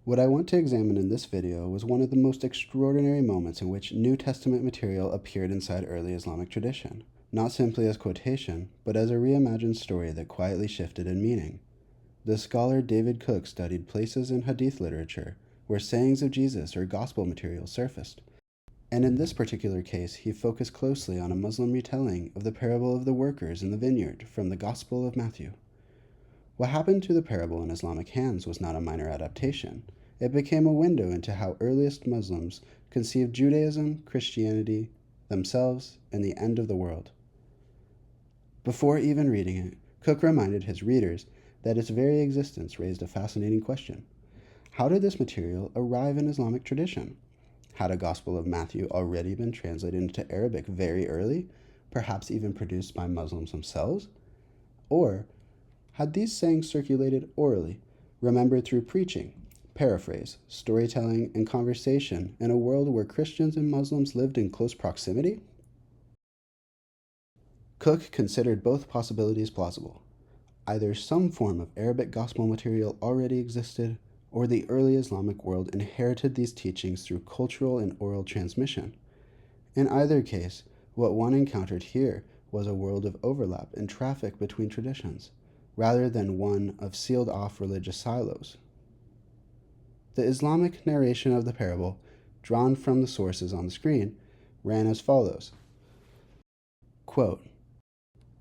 What I want to examine in this video was one of the most extraordinary moments in which New Testament material appeared inside early Islamic tradition, not simply as quotation, but as a reimagined story that quietly shifted in meaning. The scholar David Cook studied places in Hadith literature where sayings of Jesus or gospel material surfaced. And in this particular case, he focused closely on a Muslim retelling of the parable of the workers in the vineyard from the Gospel of Matthew. What happened to the parable in Islamic hands was not a minor adaptation. It became a window into how earliest Muslims conceived Judaism, Christianity, themselves, and the end of the world. Before even reading it, Cook reminded his readers that its very existence raised a fascinating question. How did this material arrive in Islamic tradition? Had a Gospel of Matthew already been translated into Arabic very early, perhaps even produced by Muslims themselves? Or had these sayings circulated orally, remembered through preaching, paraphrase, storytelling, and conversation in a world where Christians and Muslims lived in close proximity? Cook considered both possibilities plausible. Either some form of Arabic gospel material already existed, or the early Islamic world inherited these teachings through cultural and oral transmission. In either case, what one encountered here was a world of overlap and traffic between traditions, rather than one of sealed-off religious silos. The Islamic narration of the parable, drawn from the sources on the screen, ran as follows. Quote,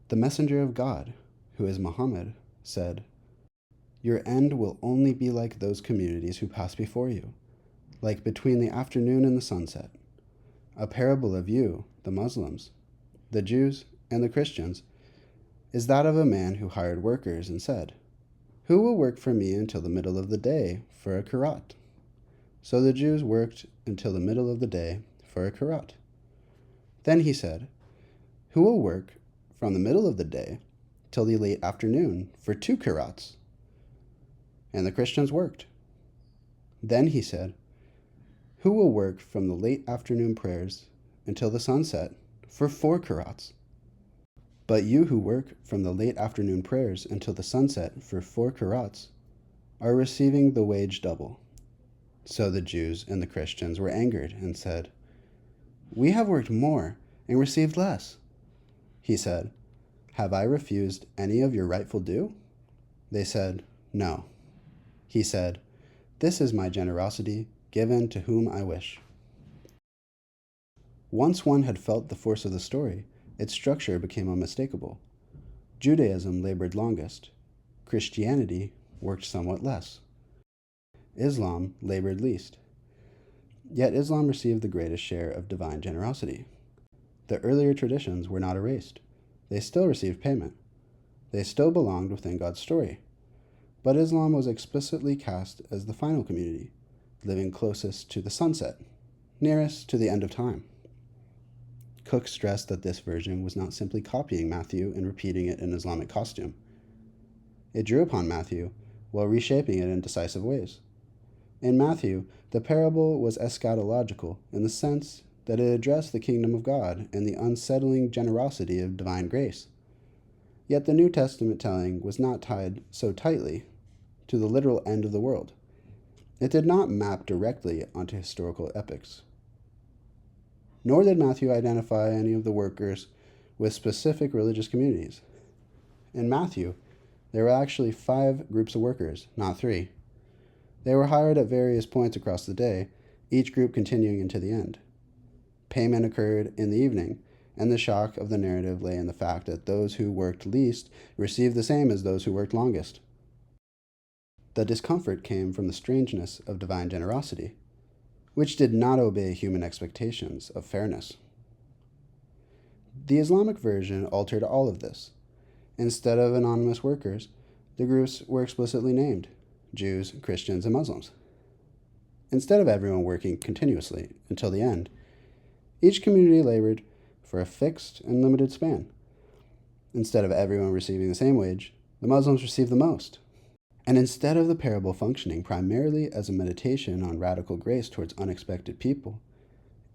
"The messenger of God, who is Muhammad, said, 'Your end will only be like those communities who pass before you, like between the afternoon and the sunset. A parable of you, the Muslims, the Jews, and the Christians, is that of a man who hired workers and said, 'Who will work for me until the middle of the day for a karat?' So the Jews worked until the middle of the day for a karat. Then he said, 'Who will work from the middle of the day till the late afternoon for 2 karats?' And the Christians worked. Then he said, 'Who will work from the late afternoon prayers until the sunset for 4 karats? But you who work from the late afternoon prayers until the sunset for 4 karats are receiving the wage double.' So the Jews and the Christians were angered and said, 'We have worked more and received less.' He said, 'Have I refused any of your rightful due?' They said, 'No.' He said, 'This is my generosity, given to whom I wish.'" Once one had felt the force of the story, its structure became unmistakable. Judaism labored longest. Christianity worked somewhat less. Islam labored least. Yet Islam received the greatest share of divine generosity. The earlier traditions were not erased. They still received payment. They still belonged within God's story. But Islam was explicitly cast as the final community, living closest to the sunset, nearest to the end of time. Cook stressed that this version was not simply copying Matthew and repeating it in Islamic costume. It drew upon Matthew while reshaping it in decisive ways. In Matthew, the parable was eschatological in the sense that it addressed the kingdom of God and the unsettling generosity of divine grace. Yet the New Testament telling was not tied so tightly to the literal end of the world. It did not map directly onto historical epics. Nor did Matthew identify any of the workers with specific religious communities. In Matthew, there were actually 5 groups of workers, not 3. They were hired at various points across the day, each group continuing into the end. Payment occurred in the evening, and the shock of the narrative lay in the fact that those who worked least received the same as those who worked longest. The discomfort came from the strangeness of divine generosity, which did not obey human expectations of fairness. The Islamic version altered all of this. Instead of anonymous workers, the groups were explicitly named: Jews, Christians, and Muslims. Instead of everyone working continuously until the end, each community labored for a fixed and limited span. Instead of everyone receiving the same wage, the Muslims received the most. And instead of the parable functioning primarily as a meditation on radical grace towards unexpected people,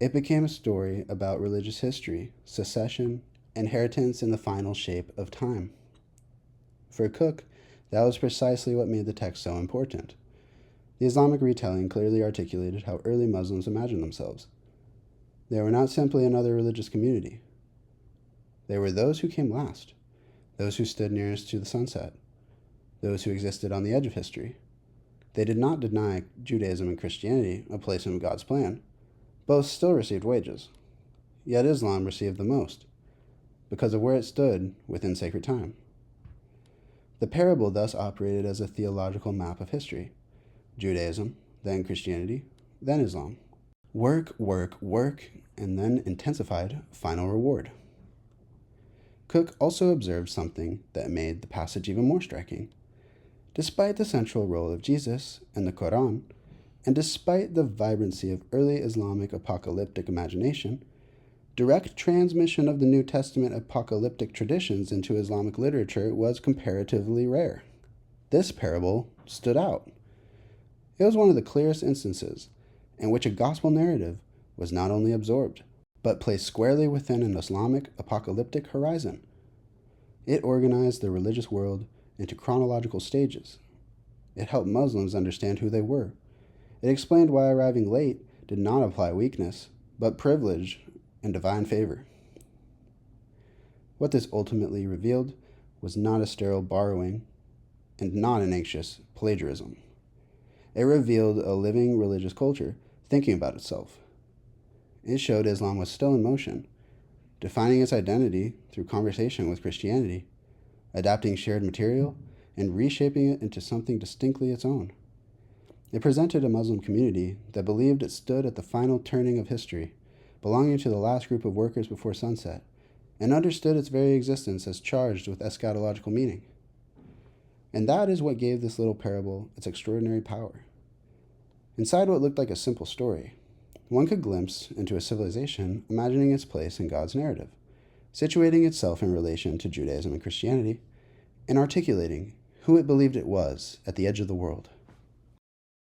it became a story about religious history, secession, inheritance in the final shape of time. For Cook, that was precisely what made the text so important. The Islamic retelling clearly articulated how early Muslims imagined themselves. They were not simply another religious community. They were those who came last, those who stood nearest to the sunset, those who existed on the edge of history. They did not deny Judaism and Christianity a place in God's plan. Both still received wages. Yet Islam received the most, because of where it stood within sacred time. The parable thus operated as a theological map of history. Judaism, then Christianity, then Islam. Work, work, work, and then intensified final reward. Cook also observed something that made the passage even more striking. Despite the central role of Jesus and the Quran, and despite the vibrancy of early Islamic apocalyptic imagination, direct transmission of the New Testament apocalyptic traditions into Islamic literature was comparatively rare. This parable stood out. It was one of the clearest instances in which a gospel narrative was not only absorbed, but placed squarely within an Islamic apocalyptic horizon. It organized the religious world into chronological stages. It helped Muslims understand who they were. It explained why arriving late did not imply weakness, but privilege and divine favor. What this ultimately revealed was not a sterile borrowing and not an anxious plagiarism. It revealed a living religious culture thinking about itself. It showed Islam was still in motion, defining its identity through conversation with Christianity, adapting shared material, and reshaping it into something distinctly its own. It presented a Muslim community that believed it stood at the final turning of history, belonging to the last group of workers before sunset, and understood its very existence as charged with eschatological meaning. And that is what gave this little parable its extraordinary power. Inside what looked like a simple story, one could glimpse into a civilization imagining its place in God's narrative, situating itself in relation to Judaism and Christianity, and articulating who it believed it was at the edge of the world.